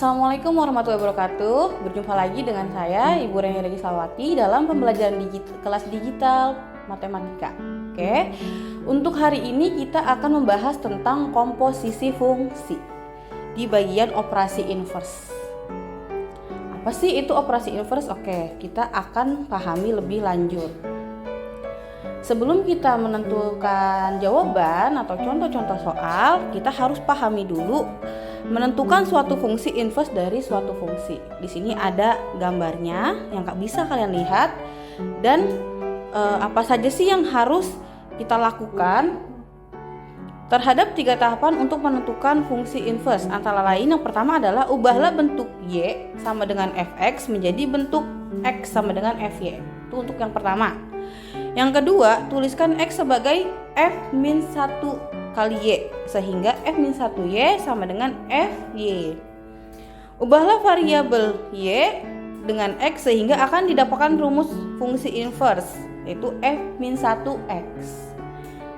Assalamualaikum warahmatullahi wabarakatuh. Berjumpa lagi dengan saya, Ibu Reni Regislawati, dalam pembelajaran kelas digital matematika. Oke, untuk hari ini kita akan membahas tentang komposisi fungsi di bagian operasi inverse. Apa sih itu operasi inverse? Oke, kita akan pahami lebih lanjut. Sebelum kita menentukan jawaban atau contoh-contoh soal, kita harus pahami dulu menentukan suatu fungsi inverse dari suatu fungsi. Di sini ada gambarnya yang bisa kalian lihat, dan apa saja sih yang harus kita lakukan terhadap 3 tahapan untuk menentukan fungsi inverse. Antara lain yang pertama adalah ubahlah bentuk y sama dengan fx menjadi bentuk x sama dengan fy. Itu untuk yang pertama. Yang kedua, tuliskan x sebagai f-1 kali y, sehingga f-1y sama dengan fy. Ubahlah variabel y dengan x sehingga akan didapatkan rumus fungsi inverse, yaitu f-1x.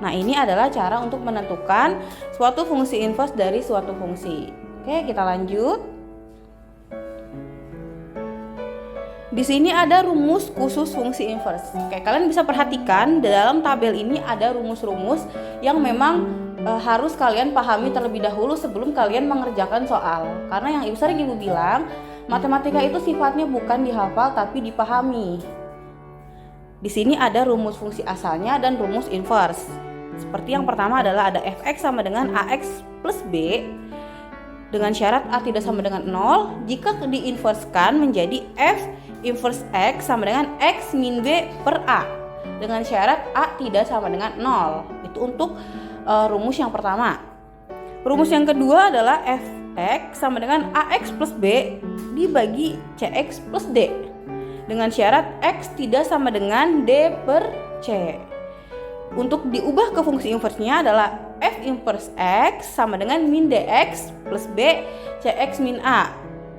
Nah, ini adalah cara untuk menentukan suatu fungsi inverse dari suatu fungsi. Oke, kita lanjut. Di sini ada rumus khusus fungsi inverse. Oke, kalian bisa perhatikan dalam tabel ini ada rumus-rumus yang memang harus kalian pahami terlebih dahulu sebelum kalian mengerjakan soal. Karena yang sering Ibu bilang, matematika itu sifatnya bukan dihafal tapi dipahami. Di sini ada rumus fungsi asalnya dan rumus inverse. Seperti yang pertama adalah ada fx sama dengan ax plus b dengan syarat a tidak sama dengan 0 jika diinverskan menjadi f inverse x sama dengan x min b per a dengan syarat a tidak sama dengan 0. Itu untuk rumus yang pertama. Rumus yang kedua adalah fx sama dengan ax plus b dibagi cx plus d dengan syarat x tidak sama dengan d per c. Untuk diubah ke fungsi inverse-nya adalah f inverse x sama dengan min dx plus b cx min a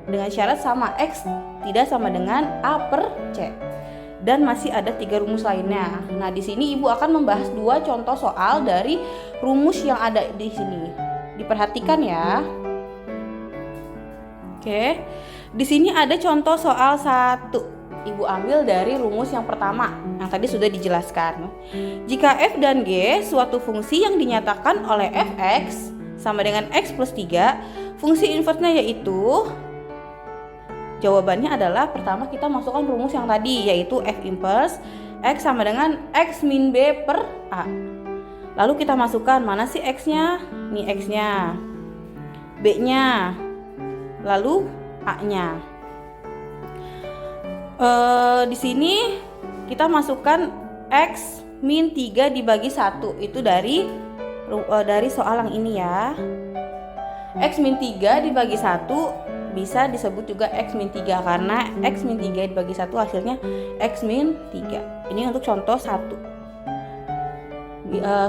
dengan syarat sama x tidak sama dengan a per c. Dan masih ada 3 rumus lainnya. Nah, di sini Ibu akan membahas 2 contoh soal dari rumus yang ada di sini. Diperhatikan ya. Oke. Di sini ada contoh soal 1. Ibu ambil dari rumus yang pertama yang tadi sudah dijelaskan. Jika f dan g suatu fungsi yang dinyatakan oleh fx sama dengan x plus 3, fungsi inverse-nya yaitu, jawabannya adalah pertama kita masukkan rumus yang tadi, yaitu f inverse x sama dengan x min b per a. Lalu kita masukkan mana sih x-nya? Ini x-nya, b-nya, lalu a-nya. Di sini kita masukkan x min 3 dibagi 1. Itu dari soal yang ini ya. X min 3 dibagi 1 bisa disebut juga x min 3 karena x min 3 dibagi 1 hasilnya x min 3. Ini untuk contoh 1.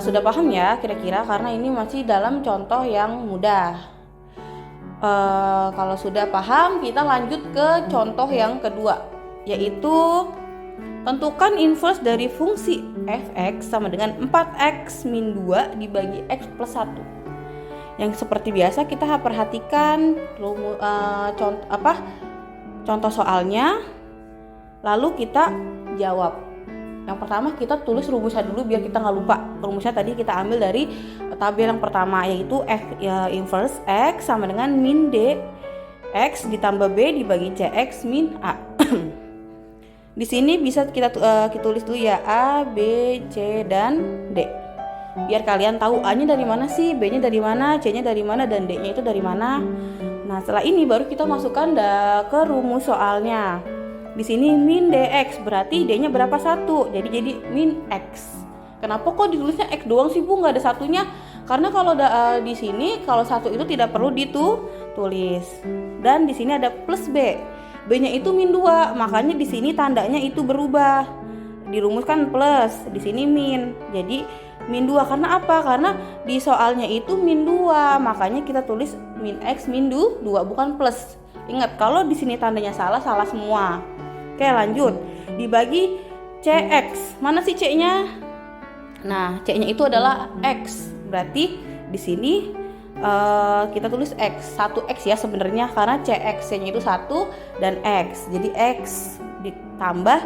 Sudah paham ya kira-kira, karena ini masih dalam contoh yang mudah. Kalau sudah paham, kita lanjut ke contoh yang kedua, yaitu tentukan inverse dari fungsi fx sama dengan 4x min 2 dibagi x plus 1. Yang seperti biasa kita perhatikan contoh soalnya, lalu kita jawab. Yang pertama kita tulis rumusnya dulu biar kita nggak lupa. Rumusnya tadi kita ambil dari tabel yang pertama, yaitu f inverse x sama dengan min d x ditambah b dibagi cx min a. Di sini bisa kita tulis dulu ya, A, B, C, dan D. Biar kalian tahu A-nya dari mana sih, B-nya dari mana, C-nya dari mana, dan D-nya itu dari mana. Nah, setelah ini baru kita masukkan ke rumus soalnya. Di sini min dx, berarti D-nya berapa? 1. Jadi min x. Kenapa kok ditulisnya x doang sih, Bu? Nggak ada satunya? Karena kalau di sini kalau 1 itu tidak perlu ditulis. Dan di sini ada plus B. B-nya itu min 2, makanya di sini tandanya itu berubah. Dirumuskan plus, di sini min. Jadi min 2 karena apa? Karena di soalnya itu min 2, makanya kita tulis min x min 2 bukan plus. Ingat, kalau di sini tandanya salah semua. Oke, lanjut. Dibagi cx. Mana sih c-nya? Nah, c-nya itu adalah x. Berarti di sini kita tulis X, 1X ya sebenarnya, karena CX-nya itu 1 dan X. Jadi X ditambah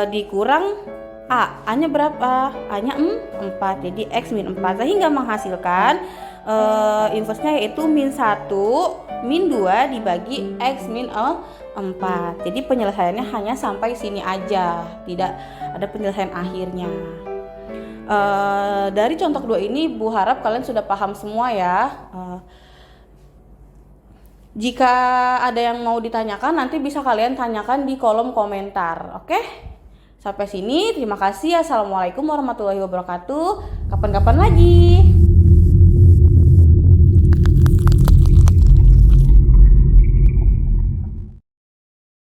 dikurang A-nya berapa? A-nya 4, jadi X min 4, sehingga menghasilkan inverse-nya yaitu min 1 min 2 dibagi X min 4. Jadi penyelesaiannya hanya sampai sini aja, tidak ada penyelesaian akhirnya. Dari contoh kedua ini Bu harap kalian sudah paham semua ya. Jika ada yang mau ditanyakan nanti bisa kalian tanyakan di kolom komentar. Oke? Sampai sini terima kasih. Assalamualaikum warahmatullahi wabarakatuh. Kapan-kapan lagi.